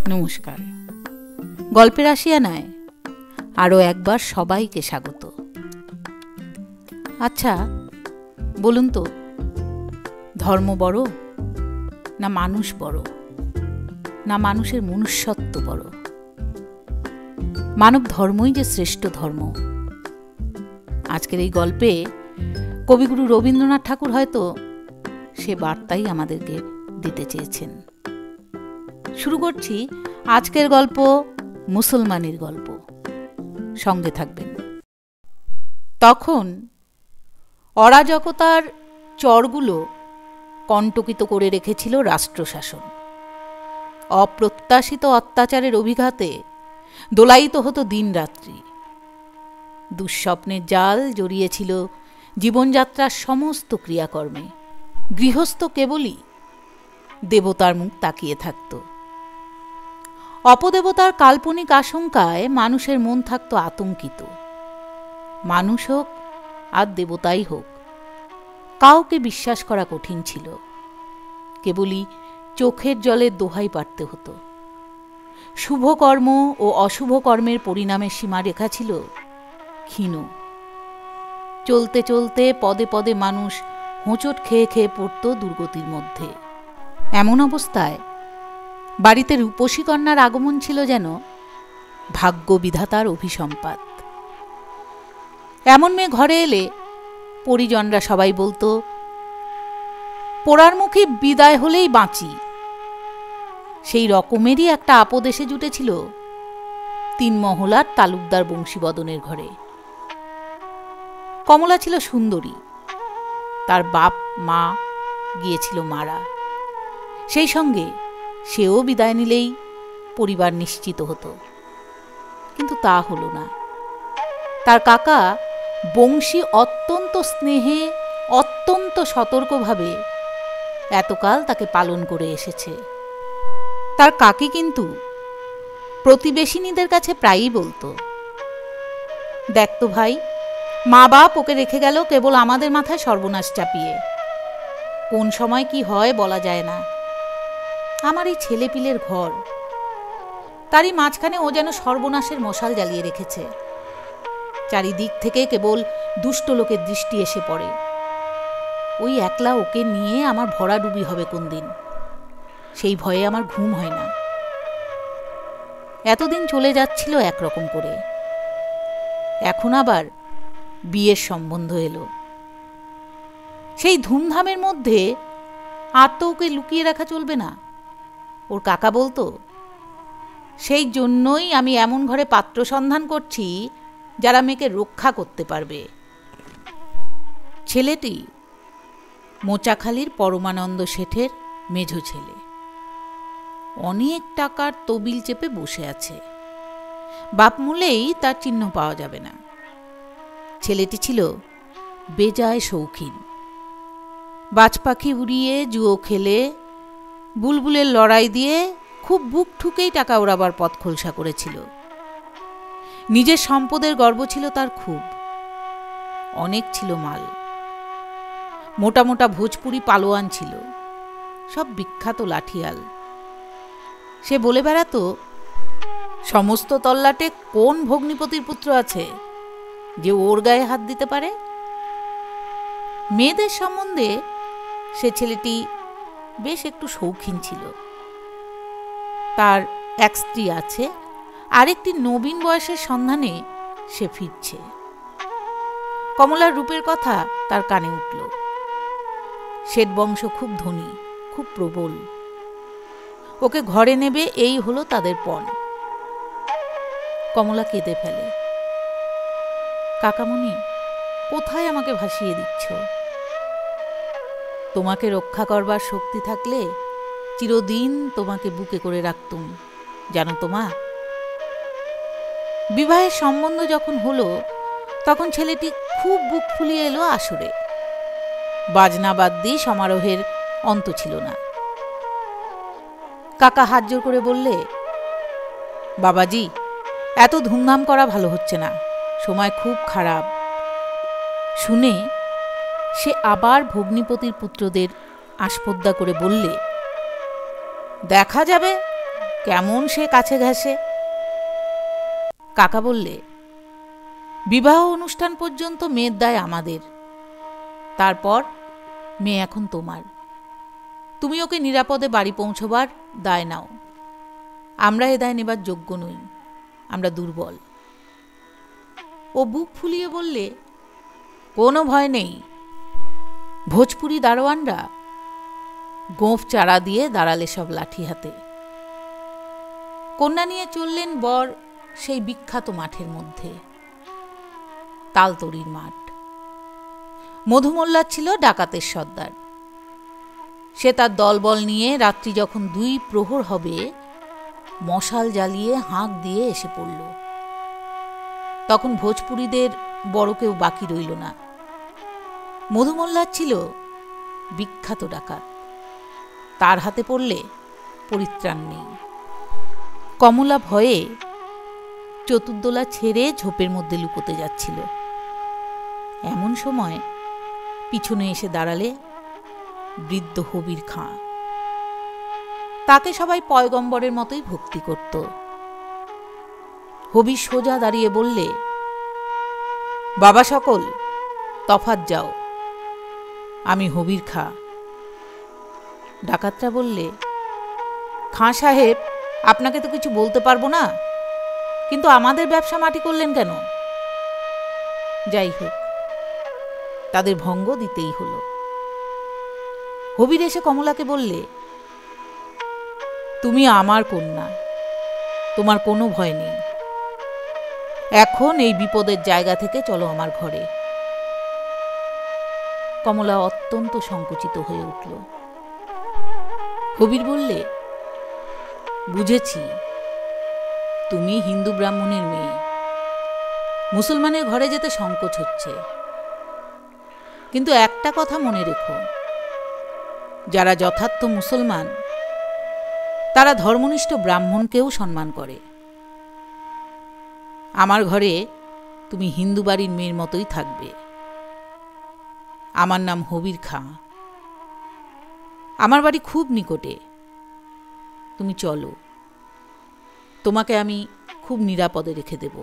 নমস্কার। গল্পের আশিয়ানায় আরও একবার সবাইকে স্বাগত। আচ্ছা বলুন তো, ধর্ম বড় না মানুষ বড়, না মানুষের মনুষ্যত্ব বড়? মানব ধর্মই যে শ্রেষ্ঠ ধর্ম। আজকের এই গল্পে কবিগুরু রবীন্দ্রনাথ ঠাকুর হয়তো সে বার্তাই আমাদেরকে দিতে চেয়েছেন। শুরু করছি আজকের গল্প, মুসলমানের গল্প। সঙ্গে থাকবেন। তখন অরাজকতার চরগুলো কণ্টকিত করে রেখেছিল রাষ্ট্রশাসন। অপ্রত্যাশিত অত্যাচারের অভিঘাতে দোলায়িত হতো দিনরাত্রি। দুঃস্বপ্নের জাল জড়িয়েছিল জীবনযাত্রার সমস্ত ক্রিয়াকর্মে। গৃহস্থ কেবলই দেবতার মুখ তাকিয়ে থাকত। অপদেবতার কাল্পনিক আশঙ্কায় মানুষের মন থাকত আতঙ্কিত। মানুষ হোক আর দেবতাই হোক, কাউকে বিশ্বাস করা কঠিন ছিল। কেবলই চোখের জলের দোহাই পাড়তে হতো। শুভকর্ম ও অশুভ কর্মের পরিণামের সীমারেখা ছিল ক্ষীণ। চলতে চলতে পদে পদে মানুষ হোঁচট খেয়ে খেয়ে পড়ত দুর্গতির মধ্যে। এমন অবস্থায় বাড়িতে রূপসী কন্যার আগমন ছিল যেন ভাগ্য বিধাতার অভিসম্পাত। এমন মেয়ে ঘরে এলে পরিজনরা সবাই বলতো, পোড়ার মুখে বিদায় হলেই বাঁচি। সেই রকমেরই একটা আপদ এসে জুটেছিল তিন মহলার তালুকদার বংশীবদনের ঘরে। কমলা ছিল সুন্দরী, তার বাপ মা গিয়েছিল মারা। সেই সঙ্গে সেও বিদায় নিলেই পরিবার নিশ্চিত হতো। কিন্তু তা হলো না। তার কাকা বংশী অত্যন্ত স্নেহে, অত্যন্ত সতর্কভাবে এতকাল তাকে পালন করে এসেছে। তার কাকি কিন্তু প্রতিবেশিনীদের কাছে প্রায়ই বলতো, দেখ তো ভাই, মা বাপ ওকে রেখে গেল কেবল আমাদের মাথায় সর্বনাশ চাপিয়ে। কোন সময় কি হয় বলা যায় না। আমার এই ছেলেপিলের ঘর, তারই মাঝখানে ও যেন সর্বনাশের মশাল জ্বালিয়ে রেখেছে। চারিদিক থেকে কেবল দুষ্ট লোকের দৃষ্টি এসে পড়ে। ওই একলা ওকে নিয়ে আমার ভরাডুবি হবে কোন দিন, সেই ভয়ে আমার ঘুম হয় না। এতদিন চলে যাচ্ছিল একরকম করে, এখন আবার বিয়ের সম্বন্ধ এলো। সেই ধুমধামের মধ্যে আর তো ওকে লুকিয়ে রাখা চলবে না। ওর কাকা বলতো, সেই জন্যই আমি এমন ঘরে পাত্র সন্ধান করছি যারা মেয়েকে রক্ষা করতে পারবে। ছেলেটি মোচাখালীর পরমানন্দ শেঠের মেঝো ছেলে। অনেক টাকার তবিল চেপে বসে আছে। বাপ মূলেই তার চিহ্ন পাওয়া যাবে না। ছেলেটি ছিল বেজায় শৌখিন। বাজ পাখি উড়িয়ে, জুয়ো খেলে, বুলবুলের লড়াই দিয়ে খুব বুক ঠুকেই টাকা ওড়াবার পথ খোলসা করেছিল। নিজের সম্পদের গর্ব ছিল তার খুব। অনেক ছিল মাল। মোটা মোটা ভোজপুরি পালোয়ান ছিল, সব বিখ্যাত লাঠিয়াল। সে বলে বেড়াতো, সমস্ত তল্লাটে কোন ভগ্নিপতির পুত্র আছে যে ওর গায়ে হাত দিতে পারে? মেয়েদের সম্বন্ধে সে ছেলেটি বেশ একটু শৌখিন ছিল। তার এক স্ত্রী আছে, আরেকটি নবীন বয়সের সন্ধানে সে ফিরছে। কমলার রূপের কথা তার কানে উঠল। শেঠ বংশ খুব ধনী, খুব প্রবল। ওকে ঘরে নেবে এই হলো তাদের পণ। কমলা কেঁদে ফেলে, কাকামণি, কোথায় আমাকে ভাসিয়ে দিচ্ছ? তোমাকে রক্ষা করবার শক্তি থাকলে চিরদিন তোমাকে বুকে করে রাখতুম, জানো তো মা। বিবাহের সম্বন্ধ যখন হলো তখন ছেলেটি খুব বুক ফুলিয়ে এলো আসরে। বাজনা বাদ দিয়ে সমারোহের অন্ত ছিল না। কাকা হাত জোর করে বললে, বাবাজি, এত ধুমধাম করা ভালো হচ্ছে না, সময় খুব খারাপ। শুনে সে আবার ভগ্নিপতির পুত্রদের আস্পর্ধা করে বললে, দেখা যাবে, কেমন সে কাছে ঘেঁষে। কাকা বললে, বিবাহ অনুষ্ঠান পর্যন্ত মেয়ের দায় আমাদের, তারপর মেয়ে এখন তোমার। তুমি ওকে নিরাপদে বাড়ি পৌঁছবার দায় নাও। আমরা এ দায় নেবার যোগ্য নই, আমরা দুর্বল। ও বুক ফুলিয়ে বললে, কোনো ভয় নেই। ভোজপুরি দারোয়ানরা গোঁফ চারা দিয়ে দাঁড়ালে সব লাঠি হাতে। কন্যা নিয়ে চললেন বর সেই বিখ্যাত মাঠের মধ্যে, তালতড়ির মাঠ। মধুমোল্লা ছিল ডাকাতের সর্দার। সে তার দলবল নিয়ে রাত্রি যখন 2 প্রহর হবে মশাল জ্বালিয়ে হাঁক দিয়ে এসে পড়ল। তখন ভোজপুরীদের বড় কেউ বাকি রইল না। মধুমোল্লার ছিল বিখ্যাত ডাকাত, তার হাতে পড়লে পরিত্রাণ নেই। কমলা ভয়ে চতুর্দোলা ছেড়ে ঝোপের মধ্যে লুকোতে যাচ্ছিল। এমন সময় পিছনে এসে দাঁড়ালে বৃদ্ধ হবির খাঁ। তাকে সবাই পয়গম্বরের মতোই ভক্তি করত। হবি সোজা দাঁড়িয়ে বললে, বাবা সকল, তফাৎ যাও, আমি হবির খাঁ। ডাকাতরা বললে, খাঁ সাহেব, আপনাকে তো কিছু বলতে পারবো না, কিন্তু আমাদের ব্যবসা মাটি করলেন কেন? যাই হোক, তাদের ভঙ্গ দিতেই হলো। হবির এসে কমলাকে বললে, তুমি আমার কন্যা, তোমার কোনো ভয় নেই। এখন এই বিপদের জায়গা থেকে চলো আমার ঘরে। কমলা অত্যন্ত সংকুচিত হয়ে উঠল। হবির বললে, বুঝেছি, তুমি হিন্দু ব্রাহ্মণের মেয়ে, মুসলমানের ঘরে যেতে সংকোচ হচ্ছে। কিন্তু একটা কথা মনে রেখো, যারা যথার্থ মুসলমান তারা ধর্মনিষ্ঠ ব্রাহ্মণকেও সম্মান করে। আমার ঘরে তুমি হিন্দু বাড়ির মেয়ের মতোই থাকবে। আমার নাম হবির খাঁ, আমার বাড়ি খুব নিকটে। তুমি চলো, তোমাকে আমি খুব নিরাপদে রেখে দেব।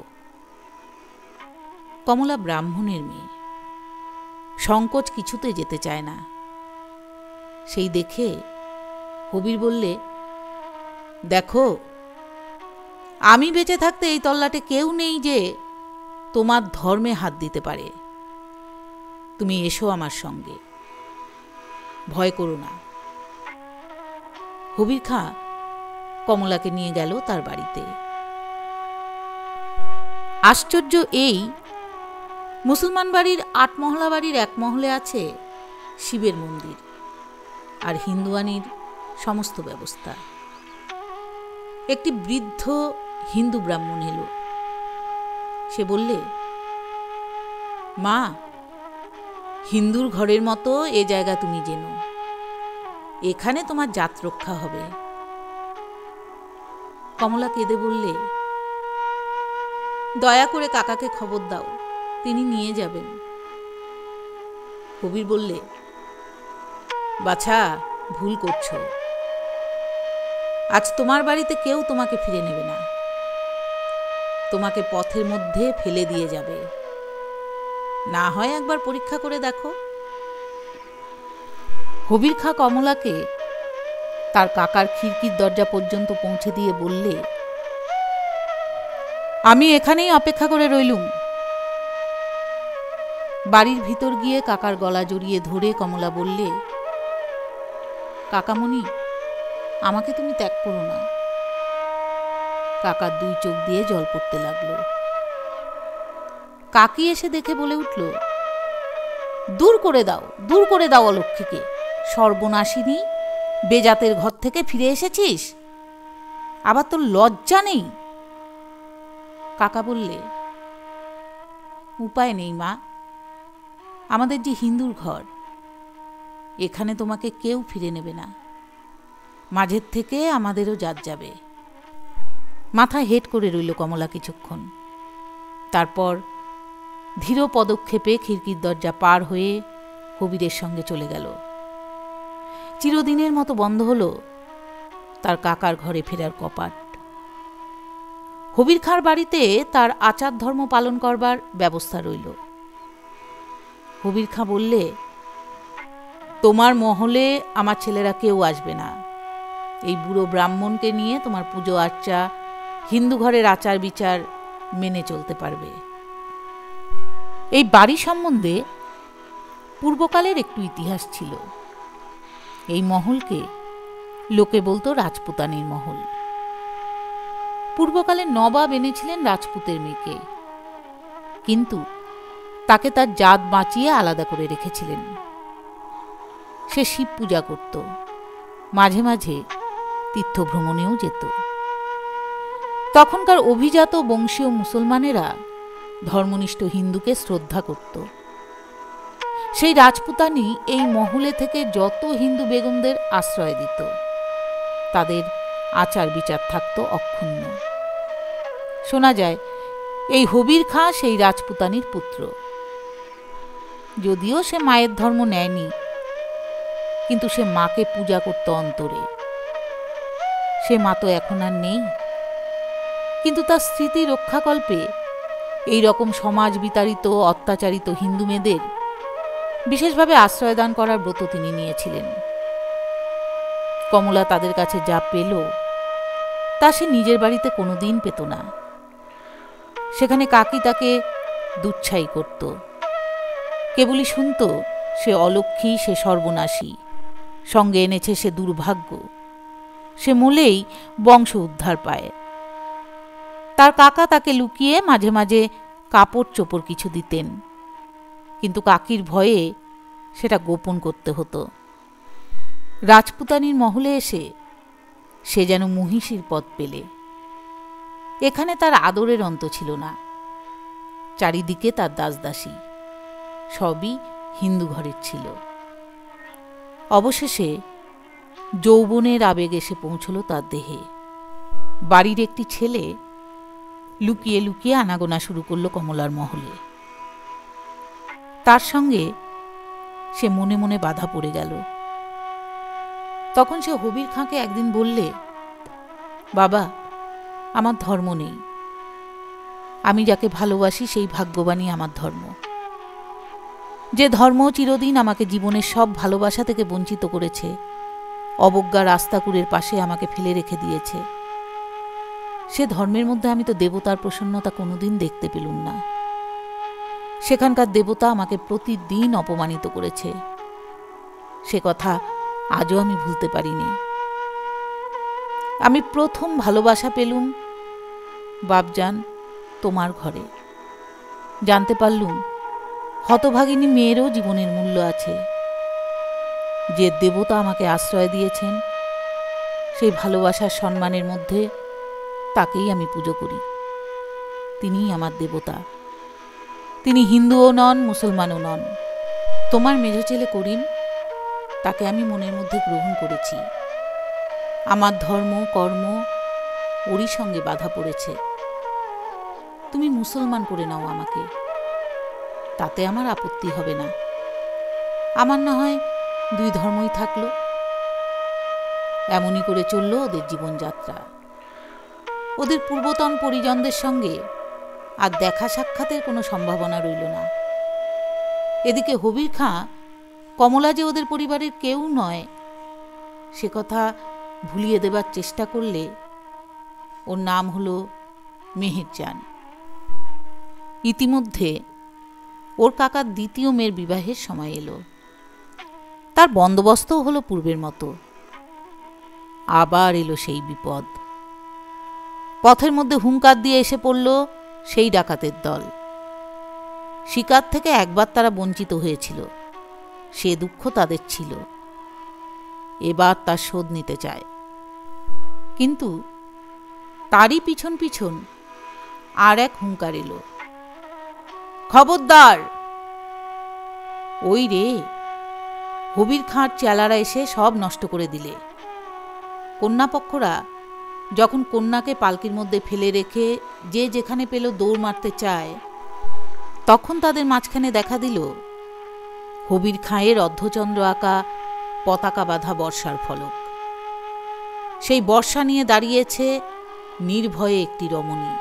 কমলা ব্রাহ্মণের মেয়ে, সংকোচ কিছুতে যেতে চায় না। সেই দেখে হবির বললে, দেখো, আমি বেঁচে থাকতে এই তল্লাটে কেউ নেই যে তোমার ধর্মে হাত দিতে পারে। তুমি এসো আমার সঙ্গে, ভয় করো না। হবির খাঁ কমলাকে নিয়ে গেল তার বাড়িতে। আশ্চর্য এই, মুসলমান বাড়ির 8 মহলা বাড়ির 1 মহলে আছে শিবের মন্দির আর হিন্দুয়ানির সমস্ত ব্যবস্থা। একটি বৃদ্ধ হিন্দু ব্রাহ্মণ এলো। সে বললে, মা, হিন্দুর ঘরের মতো এ জায়গা তুমি জেনো, এখানে তোমার জাত রক্ষা হবে। কমলা কেঁদে বললে, দয়া করে কাকাকে খবর দাও, তিনি নিয়ে যাবেন। কবির বললে, বাছা, ভুল করছো। আজ তোমার বাড়িতে কেউ তোমাকে ফিরে নেবে না, তোমাকে পথের মধ্যে ফেলে দিয়ে যাবে। না হয় একবার পরীক্ষা করে দেখো। হবির খাঁ কমলাকে তার কাকার খিড়কির দরজা পর্যন্ত পৌঁছে দিয়ে বললে, আমি এখানেই অপেক্ষা করে রইলুম। বাড়ির ভিতর গিয়ে কাকার গলা জড়িয়ে ধরে কমলা বললে, কাকামণি, আমাকে তুমি ত্যাগ করো না। কাকার 2 চোখ দিয়ে জল পড়তে লাগলো। কাকি এসে দেখে বলে উঠল, দূর করে দাও, দূর করে দাও অলক্ষ্মীকে। সর্বনাশিনী, বেজাতের ঘর থেকে ফিরে এসেছিস, আবার তোর লজ্জা নেই? কাকা বললে, উপায় নেই মা, আমাদের যে হিন্দুর ঘর, এখানে তোমাকে কেউ ফিরে নেবে না। মাঝের থেকে আমাদেরও জাত যাবে। মাথা হেট করে রইল কমলা কিছুক্ষণ। তারপর ধীর পদক্ষেপে খিড়কির দরজা পার হয়ে হবিরের সঙ্গে চলে গেল। চিরদিনের মতো বন্ধ হল তার কাকার ঘরে ফেরার কপাট। হবির খাঁর বাড়িতে তার আচার ধর্ম পালন করবার ব্যবস্থা রইল। হবির খাঁ বললে, তোমার মহলে আমার ছেলেরা কেউ আসবে না, এই বুড়ো ব্রাহ্মণকে নিয়ে তোমার পুজো আর্চা, হিন্দু ঘরের আচার বিচার মেনে চলতে পারবে। এই বাড়ি সম্বন্ধে পূর্বকালের একটু ইতিহাস ছিল। এই মহলকে লোকে বলতো রাজপুতানির মহল। পূর্বকালে নবাব এনেছিলেন রাজপুতের মেয়েকে, কিন্তু তাকে তার জাত বাঁচিয়ে আলাদা করে রেখেছিলেন। সে শিব পূজা করত, মাঝে মাঝে তীর্থভ্রমণেও যেত। তখনকার অভিজাত বংশীয় মুসলমানেরা ধর্মনিষ্ঠ হিন্দুকে শ্রদ্ধা করত। সেই রাজপুতানি এই মহলে থেকে যত হিন্দু বেগমদের আশ্রয় দিত, তাদের আচার বিচার থাকত অক্ষুণ্ণ। শোনা যায় এই হবির খাঁ সেই রাজপুতানির পুত্র। যদিও সে মায়ের ধর্ম নেয়নি, কিন্তু সে মাকে পূজা করত অন্তরে। সে মা তো এখন আর নেই, কিন্তু তার স্মৃতি রক্ষাকল্পে এই রকম সমাজ বিতাড়িত অত্যাচারিত হিন্দু মেয়েদের বিশেষভাবে আশ্রয়দান করার ব্রত তিনি নিয়েছিলেন। কমলা তাদের কাছে যা পেল তা সে নিজের বাড়িতে কোনোদিন পেত না। সেখানে কাকি তাকে দুচ্ছাই করত, কেবলই শুনত সে অলক্ষ্মী, সে সর্বনাশী, সঙ্গে এনেছে সে দুর্ভাগ্য, সে মূলেই বংশ উদ্ধার পায়। তার কাকা তাকে লুকিয়ে মাঝে মাঝে কাপড় চোপড় কিছু দিতেন, কিন্তু কাকির ভয়ে সেটা গোপন করতে হতো। রাজপুতানির মহলে এসে সে যেন মহিষীর পদ পেলে। এখানে তার আদরের অন্ত ছিল না। চারিদিকে তার দাসদাসী, সবই হিন্দু ঘরের ছিল। অবশেষে যৌবনের আবেগ এসে পৌঁছল তার দেহে। বাড়ির একটি ছেলে লুকিয়ে লুকিয়ে আনাগোনা শুরু করল কমলার মহলে। তার সঙ্গে সে মনে মনে বাধা পড়ে গেল। তখন সে হবির খাঁকে একদিন বললে, বাবা, আমার ধর্ম নেই। আমি যাকে ভালোবাসি সেই ভাগ্যবানই আমার ধর্ম। যে ধর্ম চিরদিন আমাকে জীবনের সব ভালোবাসা থেকে বঞ্চিত করেছে, অবজ্ঞা রাস্তাকুরের পাশে আমাকে ফেলে রেখে দিয়েছে, সে ধর্মের মধ্যে আমি তো দেবতার প্রসন্নতা কোনোদিন দেখতে পেলুম না। সেখানকার দেবতা আমাকে প্রতিদিন অপমানিত করেছে, সে কথা আজও আমি ভুলতে পারিনি। আমি প্রথম ভালোবাসা পেলুম বাপজান তোমার ঘরে। জানতে পারলুম হতভাগিনী মেয়েরও জীবনের মূল্য আছে। যে দেবতা আমাকে আশ্রয় দিয়েছেন, সেই ভালোবাসার সম্মানের মধ্যে তাকেই আমি পুজো করি। তিনিই আমার দেবতা। তিনি হিন্দুও নন, মুসলমানও নন। তোমার মেজ ছেলে করিম, তাকে আমি মনের মধ্যে গ্রহণ করেছি। আমার ধর্ম কর্ম ওরই সঙ্গে বাধা পড়েছে। তুমি মুসলমান করে নাও আমাকে, তাতে আমার আপত্তি হবে না। আমার না হয় দুই ধর্মই থাকলো। এমনই করে চলল ওদের জীবনযাত্রা। ওদের পূর্বতন পরিজনদের সঙ্গে আর দেখা সাক্ষাতের কোনো সম্ভাবনা রইল না। এদিকে হবির খাঁ কমলা যে ওদের পরিবারের কেউ নয়, সে কথা ভুলিয়ে দেবার চেষ্টা করলে ওর নাম হলো মেহেরজান। ইতিমধ্যে ওর কাকার দ্বিতীয় মেয়ের বিবাহের সময় এলো। তার বন্দোবস্তও হলো পূর্বের মতো। আবার এলো সেই বিপদ। পথের মধ্যে হুঙ্কার দিয়ে এসে পড়ল সেই ডাকাতের দল। শিকার থেকে একবার তারা বঞ্চিত হয়েছিল, সে দুঃখ তাদের ছিল। এবার তার শোধ নিতে চায়। কিন্তু তারই পিছন পিছন আর এক হুঙ্কার এলো, খবরদার! ওই রে, হবির খাঁর চেলারা এসে সব নষ্ট করে দিলে। কন্যাপক্ষরা যখন কন্যাকে পালকির মধ্যে ফেলে রেখে যে যেখানে পেল দৌড় মারতে চায়, তখন তাদের মাঝখানে দেখা দিল হবির খাঁয়ের অর্ধচন্দ্র আঁকা পতাকা বাঁধা বর্ষার ফলক। সেই বর্ষা নিয়ে দাঁড়িয়েছে নির্ভয়ে একটি রমণী।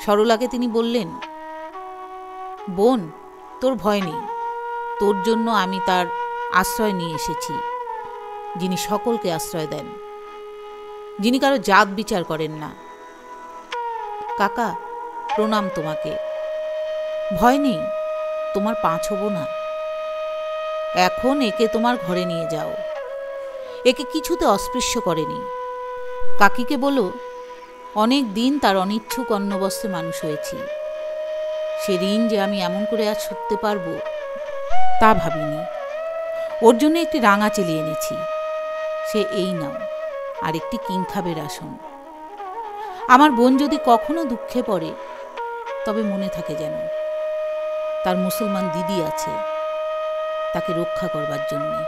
সরলাকে তিনি বললেন, বোন, তোর ভয় নেই, তোর জন্য আমি তার আশ্রয় নিয়ে এসেছি, যিনি সকলকে আশ্রয় দেন, যিনি কারো জাত বিচার করেন না। কাকা, প্রণাম তোমাকে। ভয় নেই, তোমার পা ছোবো না। এখন একে তোমার ঘরে নিয়ে যাও, একে কিছুতে অস্পৃশ্য করেনি। কাকিকে বলো, অনেক দিন তার অনিচ্ছুক অন্নবস্ত্রে মানুষ হয়েছি, সে ঋণ যে আমি এমন করে আজ শোধতে পারবো তা ভাবিনি। ওর জন্য একটি রাঙা চেলি এনেছি, সে এই নাও, আর একটি কিংখাবের আসন। আমার বোন যদি কখনো দুঃখে পড়ে তবে মনে থাকে যেন তার মুসলমান দিদি আছে তাকে রক্ষা করবার জন্যে।